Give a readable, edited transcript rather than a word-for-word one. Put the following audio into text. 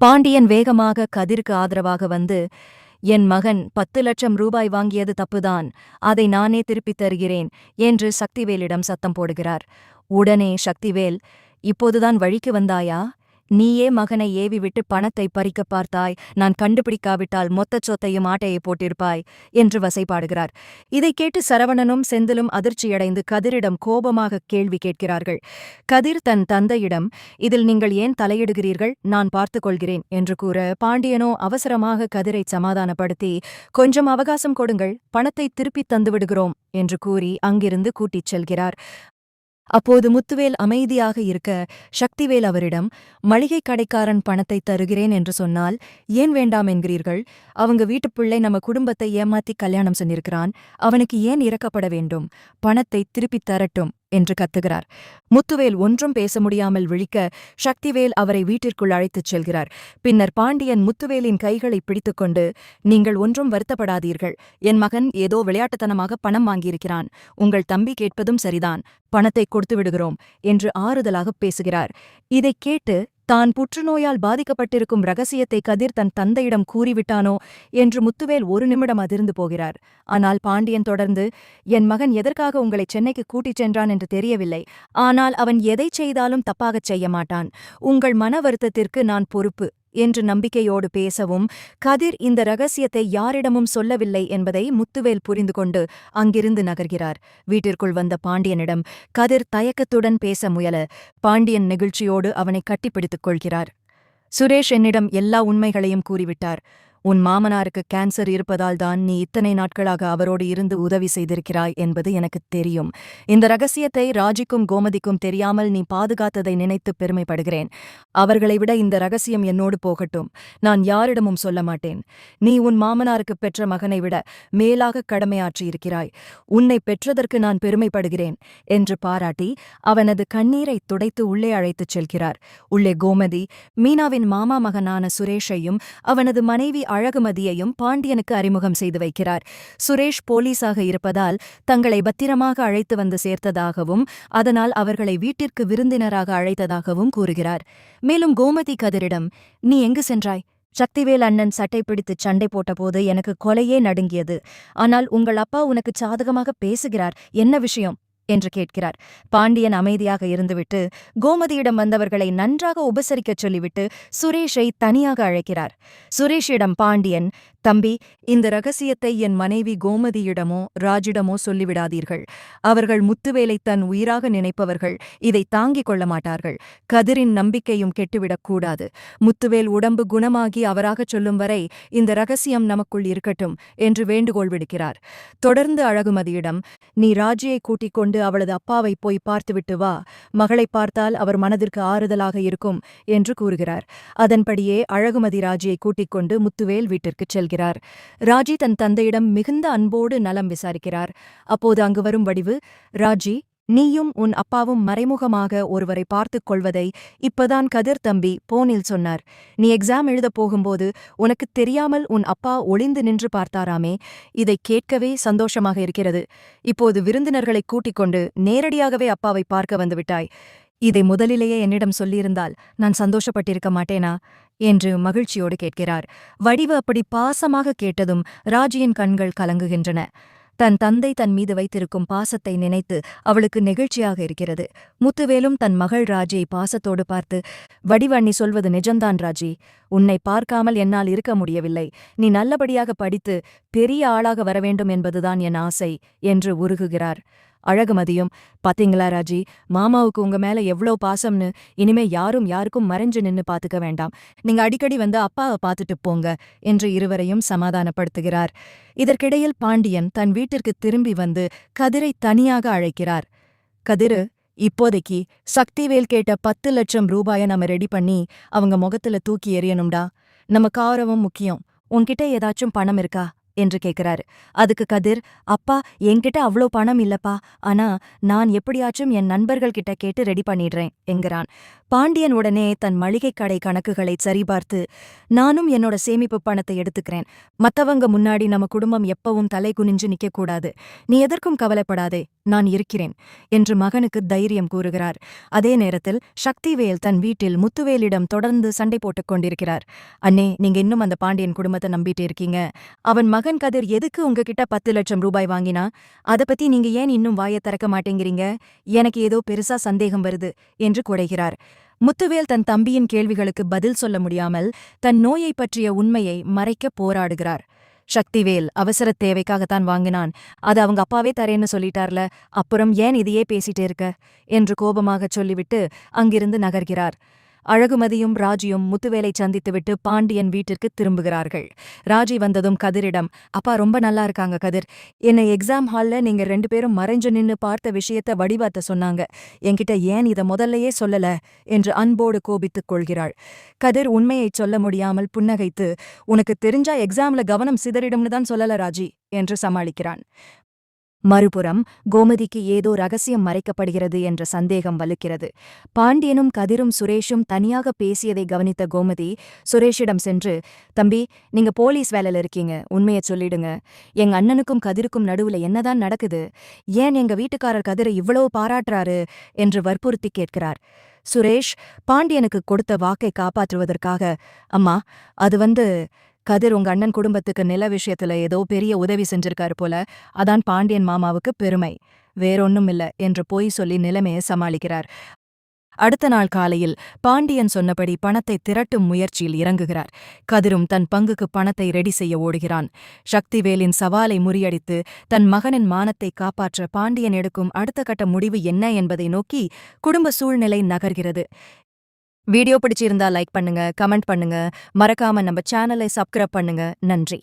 பாண்டியன் வேகமாக கதிருக்கு ஆதரவாக வந்து, என் மகன் 10 லட்சம் ரூபாய் வாங்கியது தப்புதான், அதை நானே திருப்பித் தருகிறேன் என்று சக்திவேலிடம் சத்தம் போடுகிறார். உடனே சக்திவேல், இப்போதுதான் வழிக்கு வந்தாயா? நீயே மகனை ஏவிவிட்டு பணத்தை பறிக்கப் பார்த்தாய், நான் கண்டுபிடிக்காவிட்டால் மொத்தச் சொத்தையும் ஆட்டையை போட்டிருப்பாய் என்று வசைபாடுகிறார். இதைக் கேட்டு சரவணனும் செந்திலும் அதிர்ச்சியடைந்து கதிரிடம் கோபமாக கேள்வி கேட்கிறார்கள். கதிர் தன் தந்தையிடம், இதில் நீங்கள் ஏன் தலையிடுகிறீர்கள், நான் பார்த்துக் கொள்கிறேன் என்று கூற, பாண்டியனோ அவசரமாக கதிரை சமாதானப்படுத்தி, கொஞ்சம் அவகாசம் கொடுங்கள், பணத்தை திருப்பித் தந்துவிடுகிறோம் என்று கூறி அங்கிருந்து கூட்டிச் செல்கிறார். அப்போது முத்துவேல் அமைதியாக இருக்க, சக்திவேல் அவரிடம், மளிகைக் கடைக்காரன் பணத்தை தருகிறேன் என்று சொன்னால் ஏன் வேண்டாம் என்கிறீர்கள்? அவங்க வீட்டுப் பிள்ளை நம்ம குடும்பத்தை ஏமாத்தி கல்யாணம் செஞ்சிருக்கிறான், அவனுக்கு ஏன் இறக்கப்பட வேண்டும்? பணத்தை திருப்பித் தரட்டும் என்று கத்துகிறார். முத்துவேல் ஒன்றும் பேச முடியாமல் விழிக்க, சக்திவேல் அவரை வீட்டிற்குள் அழைத்துச் செல்கிறார். பின்னர் பாண்டியன் முத்துவேலின் கைகளை பிடித்துக்கொண்டு, நீங்கள் ஒன்றும் வருத்தப்படாதீர்கள், என் மகன் ஏதோ விளையாட்டுத்தனமாக பணம் வாங்கியிருக்கிறான், உங்கள் தம்பி கேட்பதும் சரிதான், பணத்தை கொடுத்து விடுகிறோம் என்று ஆறுதலாகப் பேசுகிறார். இதைக் கேட்டு, தான் புற்றுநோயால் பாதிக்கப்பட்டிருக்கும் ரகசியத்தை கதிர் தன் தந்தையிடம் கூறிவிட்டானோ என்று முத்துவேல் ஒரு நிமிடம் அதிர்ந்து போகிறார். ஆனால் பாண்டியன் தொடர்ந்து, என் மகன் எதற்காக உங்களை சென்னைக்கு கூட்டிச் சென்றான் என்று தெரியவில்லை, ஆனால் அவன் எதைச் செய்தாலும் தப்பாகச் செய்ய மாட்டான், உங்கள் மன வருத்தத்திற்கு நான் பொறுப்பு என்று நம்பிக்கையோடு பேசவும், கதிர் இந்த ரகசியத்தை யாரிடமும் சொல்லவில்லை என்பதை முத்துவேல் புரிந்து கொண்டு அங்கிருந்து நகர்கிறார். வீட்டிற்குள் வந்த பாண்டியனிடம் கதிர் தயக்கத்துடன் பேச முயல, பாண்டியன் நெகிழ்ச்சியோடு அவனை கட்டிப்பிடித்துக் கொள்கிறார். சுரேஷ் என்னிடம் எல்லா உண்மைகளையும் கூறிவிட்டார். உன் மாமனாருக்கு கேன்சர் இருப்பதால் தான் நீ இத்தனை நாட்களாக அவரோடு இருந்து உதவி செய்திருக்கிறாய் என்பது எனக்குத் தெரியும். இந்த ரகசியத்தை ராஜிக்கும் கோமதிக்கும் தெரியாமல் நீ பாதுகாத்ததை நினைத்து பெருமைப்படுகிறேன். அவர்களை விட இந்த ரகசியம் என்னோடு போகட்டும், நான் யாரிடமும் சொல்ல மாட்டேன். நீ உன் மாமனாருக்கு பெற்ற மகனை விட மேலாக கடமையாற்றியிருக்கிறாய். உன்னை பெற்றதற்கு நான் பெருமைப்படுகிறேன் என்று பாராட்டி அவனது கண்ணீரை துடைத்து உள்ளே அழைத்துச் செல்கிறார். உள்ளே கோமதி, மீனாவின் மாமா மகனான சுரேஷையும் அவனது மனைவி அழகுமதியையும் பாண்டியனுக்கு அறிமுகம் செய்து வைக்கிறார். சுரேஷ் போலீஸாக இருப்பதால் தங்களை பத்திரமாக அழைத்து வந்து சேர்த்ததாகவும் அதனால் அவர்களை வீட்டிற்கு விருந்தினராக அழைத்ததாகவும் கூறுகிறார். மேலும் கோமதி கதிரிடம், நீ எங்கு சென்றாய்? சக்திவேல் அண்ணன் சட்டை பிடித்துச் சண்டை போட்டபோது எனக்கு கொலையே நடுங்கியது. ஆனால் உங்கள் அப்பா உனக்கு சாதகமாக பேசுகிறார், என்ன விஷயம் என்று கேட்கிறார். பாண்டியன் அமைதியாக இருந்துவிட்டு கோமதியிடம் வந்தவர்களை நன்றாக உபசரிக்கச் சொல்லிவிட்டு சுரேஷை தனியாக அழைக்கிறார். சுரேஷிடம் பாண்டியன், தம்பி, இந்த ரகசியத்தை என் மனைவி கோமதியிடமோ ராஜிடமோ சொல்லிவிடாதீர்கள். அவர்கள் முத்துவேலை தன் உயிராக நினைப்பவர்கள், இதை தாங்கிக் கொள்ள மாட்டார்கள். கதிரின் நம்பிக்கையும் கெட்டுவிடக்கூடாது. முத்துவேல் உடம்பு குணமாகி அவராகச் சொல்லும் வரை இந்த ரகசியம் நமக்குள் இருக்கட்டும் என்று வேண்டுகோள் விடுக்கிறார். தொடர்ந்து அழகுமதியிடம், நீ ராஜியை கூட்டிக் கொண்டு அவளது அப்பாவை போய் பார்த்துவிட்டு வா, மகளை பார்த்தால் அவர் மனதிற்கு ஆறுதலாக இருக்கும் என்று கூறுகிறார். அதன்படியே அழகுமதி ராஜியை கூட்டிக் கொண்டு முத்துவேல் வீட்டிற்குச் செல்கிறார். ராஜி தன் தந்தையிடம் மிகுந்த அன்போடு நலம் விசாரிக்கிறார். அப்போது அங்கு வரும் வடிவு, ராஜி, நீயும் உன் அப்பாவும் மறைமுகமாக ஒருவரை பார்த்துக் கொள்வதை இப்பதான் கதிர் தம்பி போனில் சொன்னார். நீ எக்ஸாம் எழுதப் போகும்போது உனக்குத் தெரியாமல் உன் அப்பா ஒளிந்து நின்று பார்த்தாராமே, இதைக் கேட்கவே சந்தோஷமாக இருக்கிறது. இப்போது விருந்தினர்களைக் கூட்டிக் கொண்டு நேரடியாகவே அப்பாவை பார்க்க வந்துவிட்டாய். இதை முதலிலேயே என்னிடம் சொல்லியிருந்தால் நான் சந்தோஷப்பட்டிருக்க மாட்டேனா என்று மகிழ்ச்சியோடு கேட்கிறார். வடிவு அப்படி பாசமாக கேட்டதும் ராஜியின் கண்கள் கலங்குகின்றன. தன் தந்தை தன் மீது வைத்திருக்கும் பாசத்தை நினைத்து அவளுக்கு நெகிழ்ச்சியாக இருக்கிறது. முத்துவேலும் தன் மகள் ராஜியை பாசத்தோடு பார்த்து, வடிவண்ணி சொல்வது நிஜம்தான் ராஜி, உன்னை பார்க்காமல் என்னால் இருக்க முடியவில்லை. நீ நல்லபடியாக படித்து பெரிய ஆளாக வரவேண்டும் என்பதுதான் என் ஆசை என்று உருகுகிறார். அழகுமதியும், பாத்தீங்களா ராஜி, மாமாவுக்கு உங்க மேல எவ்ளோ பாசம்னு, இனிமே யாரும் யாருக்கும் மறைஞ்சு நின்னு பாத்துக்க வேண்டாம், நீங்க அடிக்கடி வந்து அப்பாவை பாத்துட்டு போங்க என்று இருவரையும் சமாதானப்படுத்துகிறார். இதற்கிடையில் பாண்டியன் தன் வீட்டிற்கு திரும்பி வந்து கதிரை தனியாக அழைக்கிறார். கதிரு, இப்போதைக்கு சக்திவேல் கேட்ட 10 லட்சம் ரூபாயை நம்ம ரெடி பண்ணி அவங்க முகத்துல தூக்கி எறியணும்டா. நம்ம கௌரவம் முக்கியம். உன்கிட்ட ஏதாச்சும் பணம் இருக்கா என்று கேட்கிறாரு. அதுக்கு கதிர், அப்பா என்கிட்ட அவ்ளோ பணம் இல்லப்பா, ஆனா நான் எப்படியாச்சும் என் நண்பர்கள் கிட்ட கேட்டு ரெடி பண்ணிடுறேன் என்கிறான். பாண்டியன் உடனே தன் மளிகைக் கடை கணக்குகளை சரிபார்த்து, நானும் என்னோட சேமிப்பு பணத்தை எடுத்துக்கிறேன். மத்தவங்க முன்னாடி நம்ம குடும்பம் எப்பவும் தலை குனிஞ்சு நிக்கக்கூடாது. நீ எதற்கும் கவலைப்படாதே, நான் இருக்கிறேன் என்று மகனுக்கு தைரியம் கூறுகிறார். அதே நேரத்தில் சக்திவேல் தன் வீட்டில் முத்துவேலிடம் தொடர்ந்து சண்டை போட்டுக் கொண்டிருக்கிறார். அண்ணே, நீங்க இன்னும் அந்த பாண்டியன் குடும்பத்தை நம்பிட்டு இருக்கீங்க. அவன் மகன் கதிர் எதுக்கு உங்ககிட்ட 10 லட்சம் ரூபாய் வாங்கினா? அத பத்தி நீங்க ஏன் இன்னும் வாயத் திறக்க மாட்டேங்கிறீங்க? எனக்கு ஏதோ பெருசா சந்தேகம் வருது என்று குறைகிறார். முத்துவேல் தன் தம்பியின் கேள்விகளுக்கு பதில் சொல்ல முடியாமல் தன் நோயைப் பற்றிய உண்மையை மறைக்க போராடுகிறார். சக்திவேல் அவசரத் தேவைக்காகத்தான் வாங்கினான், அது அவங்க அப்பாவே தரேன்னு சொல்லிட்டார்ல, அப்புறம் ஏன் இதையே பேசிட்டே இருக்க என்று கோபமாகச் சொல்லிவிட்டு அங்கிருந்து நகர்கிறார். அழகுமதியும் ராஜியும் முத்துவேலை சந்தித்துவிட்டு பாண்டியன் வீட்டிற்கு திரும்புகிறார்கள். ராஜி வந்ததும் கதிரிடம், அப்பா ரொம்ப நல்லா இருக்காங்க கதிர். என்னை எக்ஸாம் ஹால்ல நீங்க 2 பேரும் மறைஞ்சு நின்னு பார்த்த விஷயத்த வடிவாத்த சொன்னாங்க. என்கிட்ட ஏன் இத முதல்லயே சொல்லல என்று அன்போடு கோபித்துக் கொள்கிறாள். கதிர் உண்மையைச் சொல்ல முடியாமல் புன்னகைத்து, உனக்கு தெரிஞ்சா எக்ஸாம்ல கவனம் சிதறிடும்னு தான் சொல்லல ராஜி என்று சமாளிக்கிறான். மறுபுறம் கோமதிக்கு ஏதோ ரகசியம் மறைக்கப்படுகிறது என்ற சந்தேகம் வலுக்கிறது. பாண்டியனும் கதிரும் சுரேஷும் தனியாக பேசியதை கவனித்த கோமதி சுரேஷிடம் சென்று, தம்பி, நீங்க போலீஸ் வேலையில இருக்கீங்க, உண்மையை சொல்லிடுங்க. எங்க அண்ணனுக்கும் கதிருக்கும் நடுவுல என்னதான் நடக்குது? ஏன் எங்க வீட்டுக்காரர் கதிரை இவ்வளவு பாராட்டுறாரு என்று வற்புறுத்தி கேட்கிறார். சுரேஷ் பாண்டியனுக்கு கொடுத்த வாக்கை காப்பாற்றுவதற்காக, அம்மா, அது கதிர் உங்க அண்ணன் குடும்பத்துக்கு நில விஷயத்துல ஏதோ பெரிய உதவி செஞ்சிருக்காரு போல, அதான் பாண்டியன் மாமாவுக்கு பெருமை, வேறொன்னும் இல்ல என்று பொய் சொல்லி நிலைமையை சமாளிக்கிறார். அடுத்த நாள் காலையில் பாண்டியன் சொன்னபடி பணத்தை திரட்டும் முயற்சியில் இறங்குகிறார். கதிரும் தன் பங்குக்கு பணத்தை ரெடி செய்ய ஓடுகிறான். சக்திவேலின் சவாலை முறியடித்து தன் மகனின் மானத்தை காப்பாற்ற பாண்டியன் எடுக்கும் அடுத்த கட்ட முடிவு என்ன என்பதை நோக்கி குடும்ப சூழ்நிலை நகர்கிறது. வீடியோ பிடிச்சிருந்தா லைக் பண்ணுங்க, கமெண்ட் பண்ணுங்க, மறக்காம நம்ம சேனலை சப்ஸ்கிரைப் பண்ணுங்க. நன்றி.